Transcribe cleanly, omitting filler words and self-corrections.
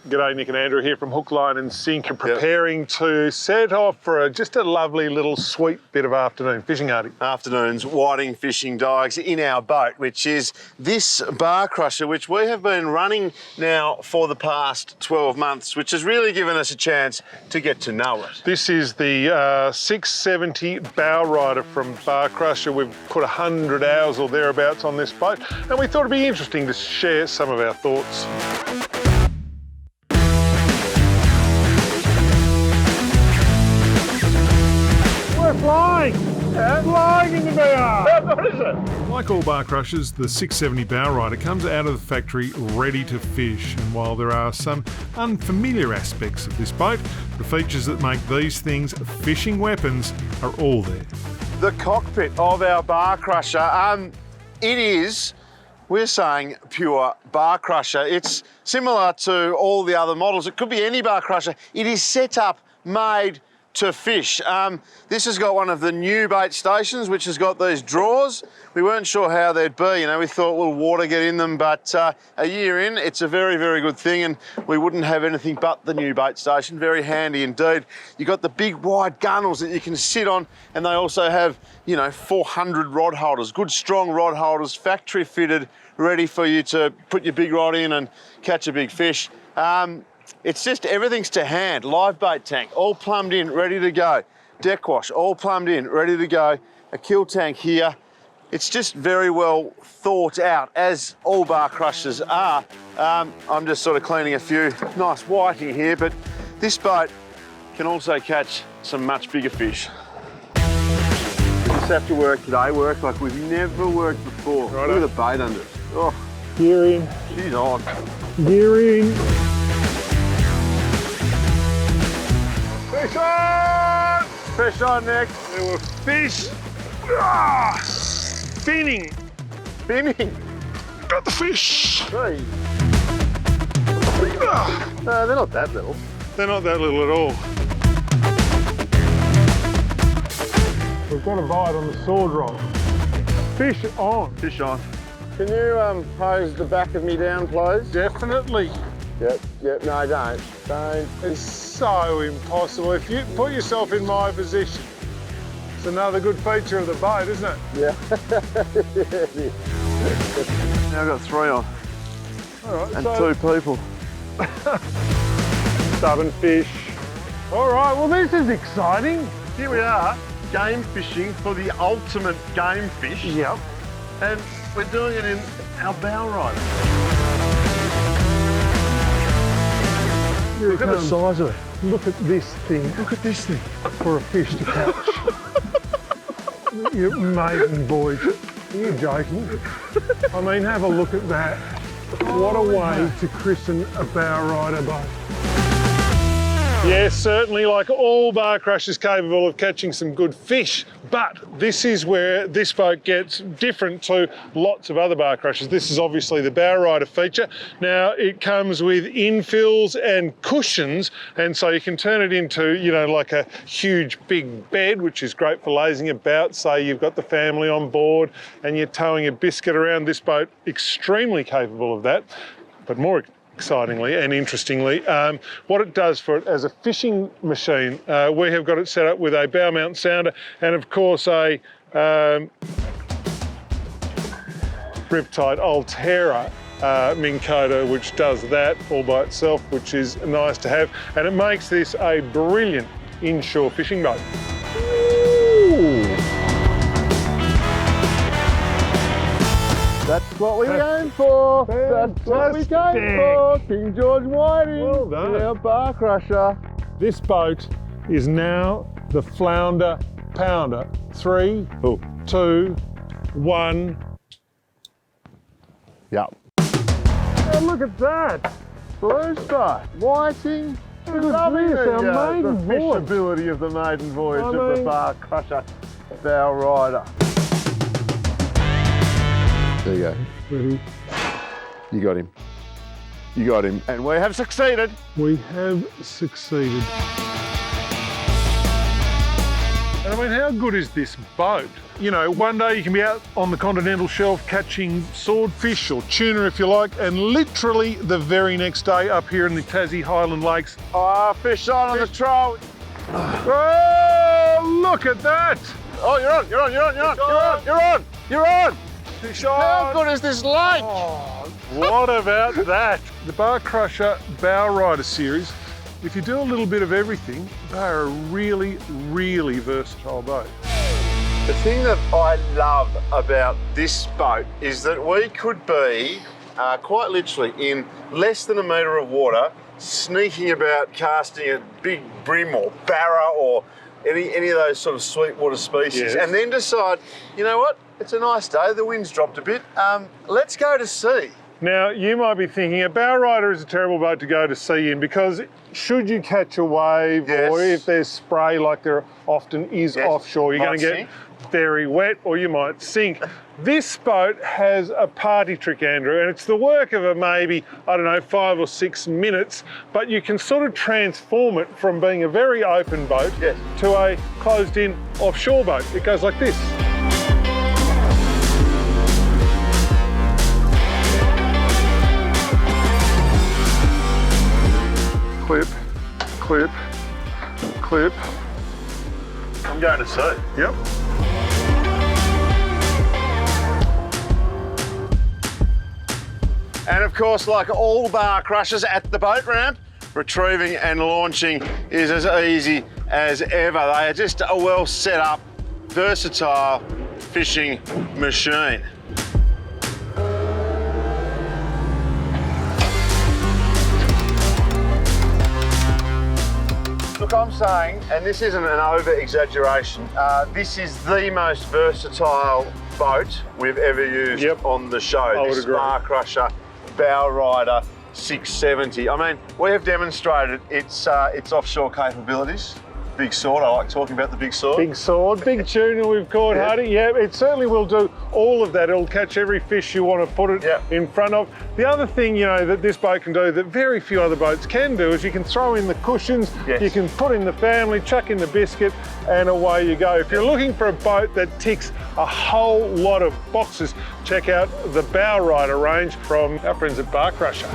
G'day, Nick and Andrew here from Hook, Line and Sinker, preparing to set off for just a lovely little sweet bit of afternoon fishing, Artie. Afternoons, whiting fishing dives in our boat, which is this bar crusher, which we have been running now for the past 12 months, which has really given us a chance to get to know it. This is the 670 bowrider from Bar Crusher. We've put 100 hours or thereabouts on this boat, and we thought it'd be interesting to share some of our thoughts. Flying! Yeah. Flying in the BR! What is it? Like all bar crushers, the 670 bowrider comes out of the factory ready to fish, and while there are some unfamiliar aspects of this boat, the features that make these things fishing weapons are all there. The cockpit of our bar crusher, it is, we're saying, pure bar crusher. It's similar to all the other models. It could be any bar crusher. It is set up, made to fish. This has got one of the new bait stations, which has got these drawers. We weren't sure how they'd be, we thought, will water get in them, but a year in, it's a very, very good thing, and we wouldn't have anything but the new bait station. Very handy indeed. You've got the big wide gunnels that you can sit on, and they also have, 400 rod holders, good strong rod holders, factory fitted, ready for you to put your big rod in and catch a big fish. It's just everything's to hand. Live bait tank, all plumbed in, ready to go. Deck wash, all plumbed in, ready to go. A kill tank here. It's just very well thought out, as all bar crushers are. I'm just sort of cleaning a few nice whiting here, but this boat can also catch some much bigger fish. We just have to work today, work like we've never worked before. Righto. Look at the bait under it. Oh, gear in. She's on. Gear in. Fish on! Fish on next. There were fish. Ah! Spinning. Spinning. Got the fish. Three. Ah! No, they're not that little. They're not that little at all. We've got a bite on the sword rod. Fish on. Fish on. Can you pose the back of me down, please? Definitely. Yep, no, don't. It's so impossible. If you put yourself in my position, it's another good feature of the boat, isn't it? Yeah. Now I've got 3 on. All right, and so 2 people. Stubborn fish. All right, well, this is exciting. Here we are, game fishing for the ultimate game fish. Yep. And we're doing it in our bowrider. Look at the size of it. Look at this thing. Look at this thing. For a fish to catch. You maiden voyage. Are you joking? I mean, have a look at that. What a way to christen a bowrider boat. Yes, certainly, like all bar crushers, capable of catching some good fish, but this is where this boat gets different to lots of other bar crushers. This is obviously the bowrider feature. Now, it comes with infills and cushions, and so you can turn it into, like a huge big bed, which is great for lazing about. Say you've got the family on board and you're towing a biscuit around. This boat, extremely capable of that, but more excitingly and interestingly, what it does for it as a fishing machine, we have got it set up with a bow mount sounder and of course a Riptide Altera Minn Kota, which does that all by itself, which is nice to have, and it makes this a brilliant inshore fishing boat. Ooh. That's what we came for. That's what we came for. King George whiting. Well done. Our bar crusher. This boat is now the Flounder Pounder. 3, 2, 1. Yep. Oh, look at that. Blue stripe, whiting. Look at this, our maiden the voyage. fishability of the maiden voyage of the bar crusher bowrider. There you go. Ready? You got him. You got him. And we have succeeded. We have succeeded. I mean, how good is this boat? You know, one day you can be out on the continental shelf catching swordfish or tuna if you like, and literally the very next day up here in the Tassie Highland Lakes. Oh, fish on the troll. Oh, look at that! Oh, you're on. Fish How on! good is this lake? Oh, what about that? The Bar Crusher Bowrider series, if you do a little bit of everything, they're a really, really versatile boat. The thing that I love about this boat is that we could be quite literally in less than a metre of water, sneaking about casting a big brim or barra or any of those sort of sweetwater species, Yes. and then decide, you know what, it's a nice day, the wind's dropped a bit, let's go to sea. Now, you might be thinking a bowrider is a terrible boat to go to sea in because should you catch a wave Yes. or if there's spray like there often is Yes. offshore, you're Might going to get sink. very wet or you might sink. This boat has a party trick, Andrew, and it's the work of maybe, I don't know, 5 or 6 minutes, but you can sort of transform it from being a very open boat Yes. to a closed-in offshore boat. It goes like this. Clip, clip, clip. I'm going to sea. Yep. And of course, like all bar crushers at the boat ramp, retrieving and launching is as easy as ever. They are just a well set up, versatile fishing machine. Look, I'm saying, and this isn't an over-exaggeration, this is the most versatile boat we've ever used Yep. on the show. I would This agree. Bar Crusher Bowrider 670. I mean, we have demonstrated its offshore capabilities. Big sword, I like talking about the big sword. Big sword, big tuna we've caught, Yeah. Hardy. Yeah, it certainly will do all of that. It'll catch every fish you want to put it Yeah. in front of. The other thing, you know, that this boat can do that very few other boats can do is you can throw in the cushions, Yes. you can put in the family, chuck in the biscuit, and away you go. If you're looking for a boat that ticks a whole lot of boxes, check out the Bowrider range from our friends at Bar Crusher.